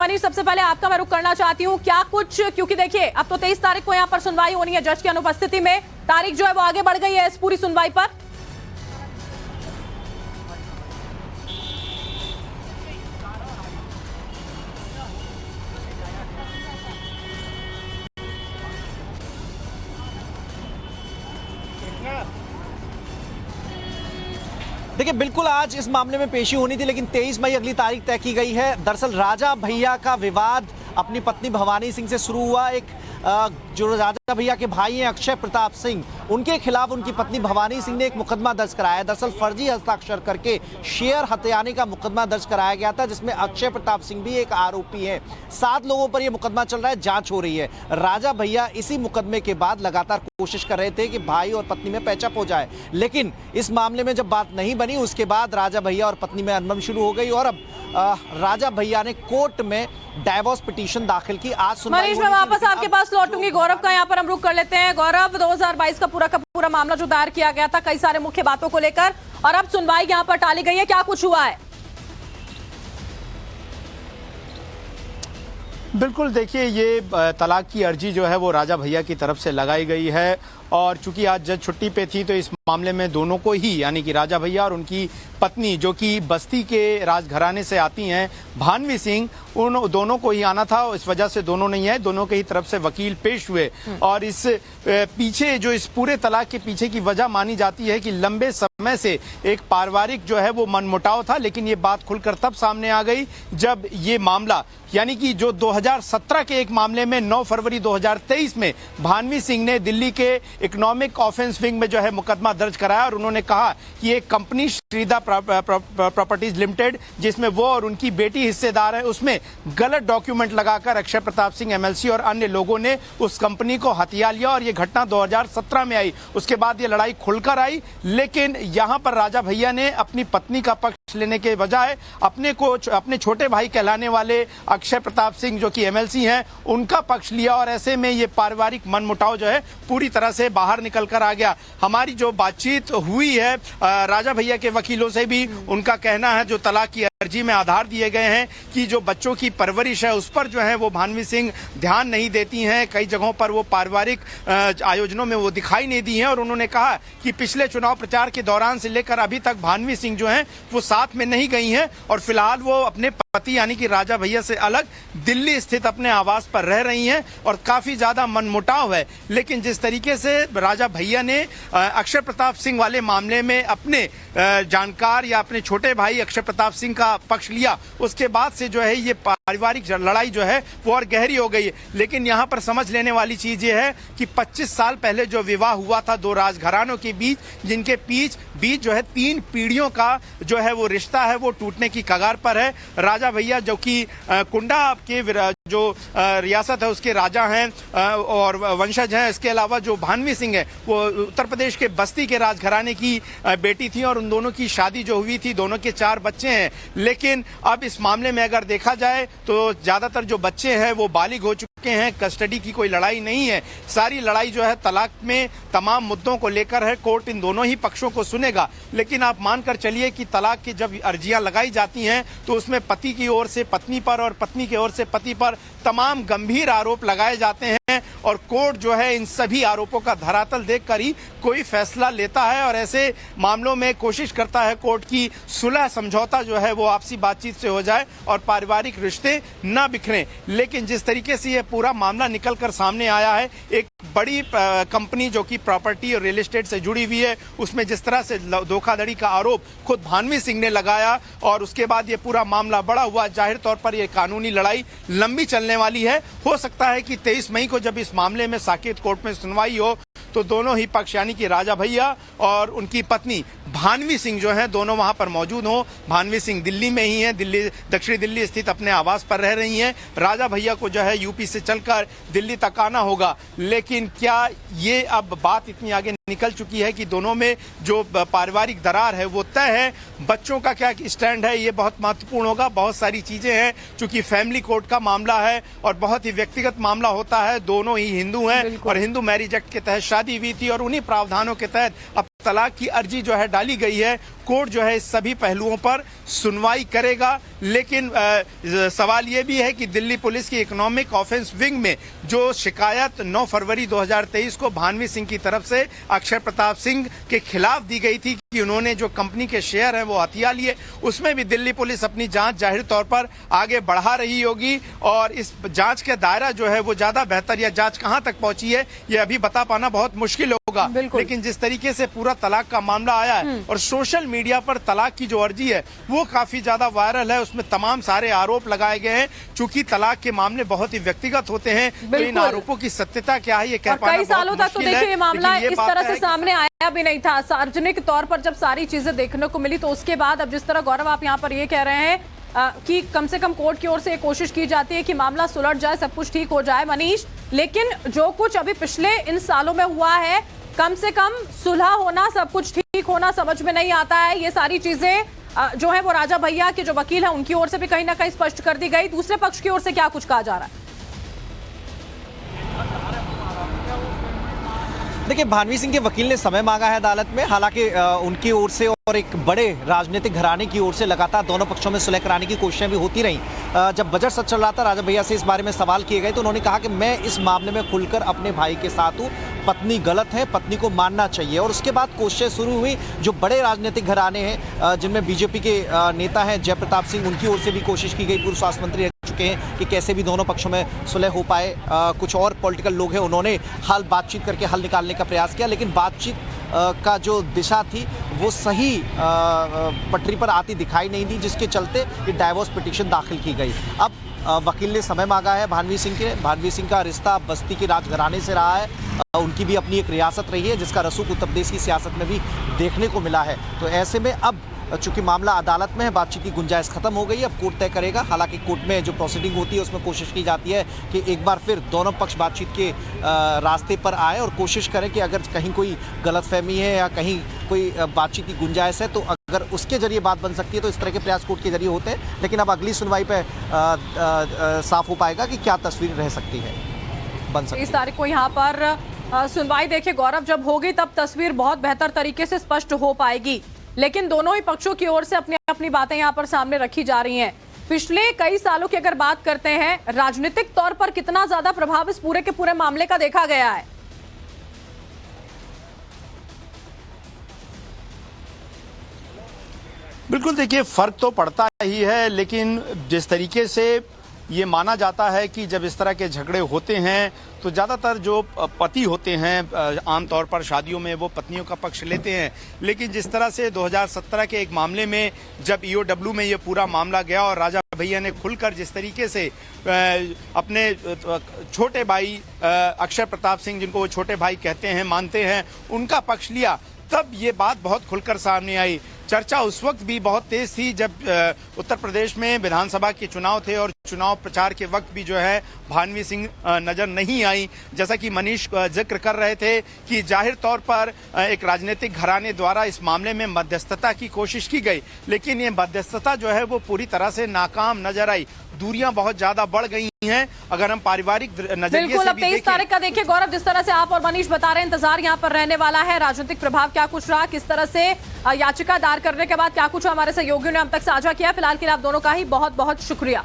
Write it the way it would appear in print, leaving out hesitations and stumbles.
मनीष, सबसे पहले आपका मैं रुख करना चाहती हूँ, क्या कुछ, क्योंकि देखिए अब तो 23 तारीख को यहाँ पर सुनवाई होनी है जज की अनुपस्थिति में, तारीख जो है वो आगे बढ़ गई है इस पूरी सुनवाई पर। देखिए, बिल्कुल आज इस मामले में पेशी होनी थी, लेकिन 23 मई अगली तारीख तय की गई है। दरअसल राजा भैया का विवाद अपनी पत्नी भवानी सिंह से शुरू हुआ। एक जो राजा भैया के भाई हैं अक्षय प्रताप सिंह, उनके खिलाफ उनकी पत्नी भवानी सिंह ने एक मुकदमा दर्ज कराया। दरअसल फर्जी हस्ताक्षर करके शेयर हथियाने का मुकदमा दर्ज कराया गया था, जिसमें अक्षय प्रताप सिंह भी एक आरोपी है। 7 लोगों पर यह मुकदमा चल रहा है, जांच हो रही है। राजा भैया इसी मुकदमे के बाद लगातार कोशिश कर रहे थे कि भाई और पत्नी में पैचअप हो जाए, लेकिन इस मामले में जब बात नहीं बनी, उसके बाद राजा भैया और पत्नी में अनबन शुरू हो गई और अब राजा भैया ने कोर्ट में डाइवोर्स पिटीशन दाखिल की। आज सुनवाई। मनीष, मैं वापस आपके पास लौटूंगी। गौरव का यहाँ पर हम रुख कर लेते हैं। गौरव, 2022 का पूरा मामला जो दायर किया गया था कई सारे मुख्य बातों को लेकर, और अब सुनवाई यहाँ पर टाली गई है, क्या कुछ हुआ है? बिल्कुल, देखिए, ये तलाक की अर्जी जो है वो राजा भैया की तरफ से लगाई गई है, और चूंकि आज जज छुट्टी पे थी तो इस मामले में दोनों को ही, यानी कि राजा भैया और उनकी पत्नी जो कि बस्ती के राजघराने से आती हैं भानवी सिंह, उन दोनों को ही आना था। इस वजह से दोनों नहीं आए, दोनों के ही तरफ से वकील पेश हुए। और इस पीछे जो इस पूरे तलाक के पीछे की वजह मानी जाती है कि लंबे समय से एक पारिवारिक जो है वो मनमुटाव था, लेकिन ये बात खुलकर तब सामने आ गई जब ये मामला, यानी कि जो 2017 के एक मामले में 9 फरवरी 2023 में भानवी सिंह ने दिल्ली के इकोनॉमिक ऑफेंस विंग में जो है मुकदमा दर्ज कराया, और उन्होंने कहा कि एक कंपनी श्रीदा प्रॉपर्टीज लिमिटेड, जिसमें वो और उनकी बेटी हिस्सेदार है, उसमें गलत डॉक्यूमेंट लगाकर अक्षय प्रताप सिंह एमएलसी और अन्य लोगों ने उस कंपनी को हथिया लिया, और ये घटना 2017 में आई। उसके बाद ये लड़ाई खुलकर आई, लेकिन यहां पर राजा भैया ने अपनी पत्नी का पक्ष लेने के बजाय अपने छोटे भाई कहलाने वाले अक्षय प्रताप सिंह जो कि एमएलसी हैं, उनका पक्ष लिया, और ऐसे में ये पारिवारिक मनमुटाव जो है पूरी तरह से बाहर निकल कर आ गया। हमारी जो बातचीत हुई है राजा भैया के वकीलों से भी, उनका कहना है जो तलाक की अर्जी में आधार दिए गए हैं कि जो बच्चों की परवरिश है उस पर जो है वो भानवी सिंह ध्यान नहीं देती हैं। कई जगहों पर वो पारिवारिक आयोजनों में वो दिखाई नहीं दी हैं, और उन्होंने कहा कि पिछले चुनाव प्रचार के दौरान से लेकर अभी तक भानवी सिंह जो हैं वो साथ में नहीं गई हैं, और फिलहाल वो अपने पति यानी कि राजा भैया से अलग दिल्ली स्थित अपने आवास पर रह रही हैं, और काफी ज्यादा मनमुटाव है। लेकिन जिस तरीके से राजा भैया ने अक्षय प्रताप सिंह वाले मामले में अपने जानकार या अपने छोटे भाई अक्षय प्रताप सिंह का पक्ष लिया, उसके बाद से जो है ये पारिवारिक लड़ाई जो है वो और गहरी हो गई है। लेकिन यहाँ पर समझ लेने वाली चीज ये है कि 25 साल पहले जो विवाह हुआ था दो राजघरानों के बीच, जिनके बीच जो है 3 पीढ़ियों का जो है वो रिश्ता है वो टूटने की कगार पर है। राजा भैया जो कि कुंडा के जो रियासत है उसके राजा हैं और वंशज हैं, इसके अलावा जो भानवी सिंह है वो उत्तर प्रदेश के बस्ती के राजघराने की बेटी थी, और उन दोनों की शादी जो हुई थी, दोनों के 4 बच्चे हैं। लेकिन अब इस मामले में अगर देखा जाए तो ज्यादातर जो बच्चे हैं वो बालिग हो चुके हैं, कस्टडी की कोई लड़ाई नहीं है। सारी लड़ाई जो है तलाक में तमाम मुद्दों को लेकर है। कोर्ट इन दोनों ही पक्षों को सुनेगा, लेकिन आप मानकर चलिए कि तलाक की जब अर्जियां लगाई जाती हैं तो उसमें पति की ओर से पत्नी पर और पत्नी की ओर से पति पर तमाम गंभीर आरोप लगाए जाते हैं, और कोर्ट जो है इन सभी आरोपों का धरातल देखकर ही कोई फैसला लेता है, और ऐसे मामलों में कोशिश करता है कोर्ट की सुलह समझौता जो है वो आपसी बातचीत से हो जाए और पारिवारिक रिश्ते न बिखरें। लेकिन जिस तरीके से ये पूरा मामला निकलकर सामने आया है, एक बड़ी कंपनी जो कि प्रॉपर्टी और रियल एस्टेट से जुड़ी हुई है, उसमें जिस तरह से धोखाधड़ी का आरोप खुद भानवी सिंह ने लगाया, और उसके बाद ये पूरा मामला बड़ा हुआ, जाहिर तौर पर यह कानूनी लड़ाई लंबी चलने वाली है। हो सकता है कि 23 मई को जब इस मामले में साकेत कोर्ट में सुनवाई हो तो दोनों ही पक्ष यानी कि राजा भैया और उनकी पत्नी भानवी सिंह जो हैं दोनों वहां पर मौजूद हो। भानवी सिंह दिल्ली में ही हैं, दिल्ली दक्षिणी दिल्ली स्थित अपने आवास पर रह रही हैं। राजा भैया को जो है यूपी से चलकर दिल्ली तक आना होगा। लेकिन क्या ये अब बात इतनी आगे निकल चुकी है कि दोनों में जो पारिवारिक दरार है वो तय है? बच्चों का क्या स्टैंड है ये बहुत महत्वपूर्ण होगा। बहुत सारी चीजें हैं, चूंकि फैमिली कोर्ट का मामला है और बहुत ही व्यक्तिगत मामला होता है। दोनों ही हिंदू हैं और हिंदू मैरिज एक्ट के तहत शादी हुई थी, और उन्हीं प्रावधानों के तहत अब तलाक की अर्जी जो है डाली गई है। कोर्ट जो है इस सभी पहलुओं पर सुनवाई करेगा। लेकिन सवाल यह भी है कि दिल्ली पुलिस की इकोनॉमिक ऑफेंस विंग में जो शिकायत 9 फरवरी 2023 को भानवी सिंह की तरफ से अक्षय प्रताप सिंह के खिलाफ दी गई थी कि उन्होंने जो कंपनी के शेयर हैं वो हथिया लिए, उसमें भी दिल्ली पुलिस अपनी जांच जाहिर तौर पर आगे बढ़ा रही होगी और इस जांच का दायरा जो है वो ज्यादा बेहतर, या जांच कहां तक पहुंची है ये अभी बता पाना बहुत मुश्किल होगा। लेकिन जिस तरीके से पूरा तलाक का मामला आया है और सोशल मीडिया पर तलाक की जो अर्जी है वो काफी ज्यादा वायरल है, उसमें तमाम सारे आरोप लगाए गए हैं। चूंकि तलाक के मामले बहुत ही व्यक्तिगत होते हैं तो इन आरोपों की सत्यता क्या है ये कह पाना कई सालों तक तो देखिए ये मामला इस तरह से सामने आया भी नहीं था। सार्वजनिक तौर पर जब सारी चीजें देखने को मिली तो उसके बाद अब जिस तरह गौरव आप यहाँ पर ये कह रहे हैं कि कम से कम कोर्ट की ओर से कोशिश की जाती है कि मामला सुलझ जाए, सब कुछ ठीक हो जाए मनीष, लेकिन जो कुछ अभी पिछले इन सालों में हुआ है कम से कम सुलह होना, सब कुछ ठीक होना समझ में नहीं आता है। ये सारी चीजें जो है वो राजा भैया के जो वकील है उनकी ओर से भी कहीं ना कहीं स्पष्ट कर दी गई। दूसरे पक्ष की ओर से क्या कुछ कहा जा रहा है? देखिए, भानवी सिंह के वकील ने समय मांगा है अदालत में। हालांकि उनकी ओर से और एक बड़े राजनीतिक घराने की ओर से लगातार दोनों पक्षों में सुलह कराने की कोशिशें भी होती रहीं। जब बजट सत्र चल रहा था, राजा भैया से इस बारे में सवाल किए गए तो उन्होंने कहा कि मैं इस मामले में खुलकर अपने भाई के साथ हूँ, पत्नी गलत है, पत्नी को मानना चाहिए। और उसके बाद कोशिशें शुरू हुई। जो बड़े राजनीतिक घराने हैं जिनमें बीजेपी के नेता हैं जयप्रताप सिंह, उनकी ओर से भी कोशिश की गई, पूर्व स्वास्थ्य मंत्री चुके हैं, कि कैसे भी दोनों पक्षों में सुलह हो पाए। कुछ और पॉलिटिकल लोग हैं, उन्होंने बातचीत करके हल निकालने का प्रयास किया, लेकिन बातचीत का जो दिशा थी वो सही पटरी पर आती दिखाई नहीं दी, जिसके चलते ये डाइवोर्स पिटीशन दाखिल की गई। अब वकील ने समय मांगा है भानवी सिंह के। भानवी सिंह का रिश्ता बस्ती के राजघराने से रहा है, उनकी भी अपनी एक रियासत रही है जिसका रसूख उत्तर प्रदेश की सियासत में भी देखने को मिला है। तो ऐसे में अब चूंकि मामला अदालत में है, बातचीत की गुंजाइश खत्म हो गई, अब कोर्ट तय करेगा। हालांकि कोर्ट में जो प्रोसीडिंग होती है उसमें कोशिश की जाती है कि एक बार फिर दोनों पक्ष बातचीत के रास्ते पर आए और कोशिश करें कि अगर कहीं कोई गलतफहमी है या कहीं कोई बातचीत की गुंजाइश है तो अगर उसके जरिए बात बन सकती है तो इस तरह के प्रयास कोर्ट के जरिए होते हैं। लेकिन अब अगली सुनवाई पर साफ हो पाएगा कि क्या तस्वीर रह सकती है, बन सकती है। 30 तारीख को यहाँ पर सुनवाई देखिए गौरव जब होगी तब तस्वीर बहुत बेहतर तरीके से स्पष्ट हो पाएगी। लेकिन दोनों ही पक्षों की ओर से अपनी अपनी बातें यहाँ पर सामने रखी जा रही हैं। पिछले कई सालों की अगर बात करते हैं, राजनीतिक तौर पर कितना ज्यादा प्रभाव इस पूरे के पूरे मामले का देखा गया है? बिल्कुल, देखिए फर्क तो पड़ता ही है, लेकिन जिस तरीके से ये माना जाता है कि जब इस तरह के झगड़े होते हैं तो ज़्यादातर जो पति होते हैं आमतौर पर शादियों में वो पत्नियों का पक्ष लेते हैं। लेकिन जिस तरह से 2017 के एक मामले में जब ईओडब्ल्यू में ये पूरा मामला गया और राजा भैया ने खुलकर जिस तरीके से अपने छोटे भाई अक्षय प्रताप सिंह, जिनको वो छोटे भाई कहते हैं, मानते हैं, उनका पक्ष लिया, तब ये बात बहुत खुलकर सामने आई। चर्चा उस वक्त भी बहुत तेज थी जब उत्तर प्रदेश में विधानसभा के चुनाव थे और चुनाव प्रचार के वक्त भी जो है भानवी सिंह नजर नहीं आई। जैसा कि मनीष जिक्र कर रहे थे कि जाहिर तौर पर एक राजनीतिक घराने द्वारा इस मामले में मध्यस्थता की कोशिश की गई, लेकिन ये मध्यस्थता जो है वो पूरी तरह से नाकाम नजर आई। दूरियां बहुत ज्यादा बढ़ गई हैं। अगर हम पारिवारिक नजरिए बिल्कुल, से अब 23 तारीख का देखिए गौरव, जिस तरह से आप और मनीष बता रहे हैं, इंतजार यहाँ पर रहने वाला है। राजनीतिक प्रभाव क्या कुछ रहा, किस तरह से याचिका दायर करने के बाद क्या कुछ हमारे सहयोगियों ने अब तक साझा किया। फिलहाल के लिए आप दोनों का ही बहुत बहुत शुक्रिया।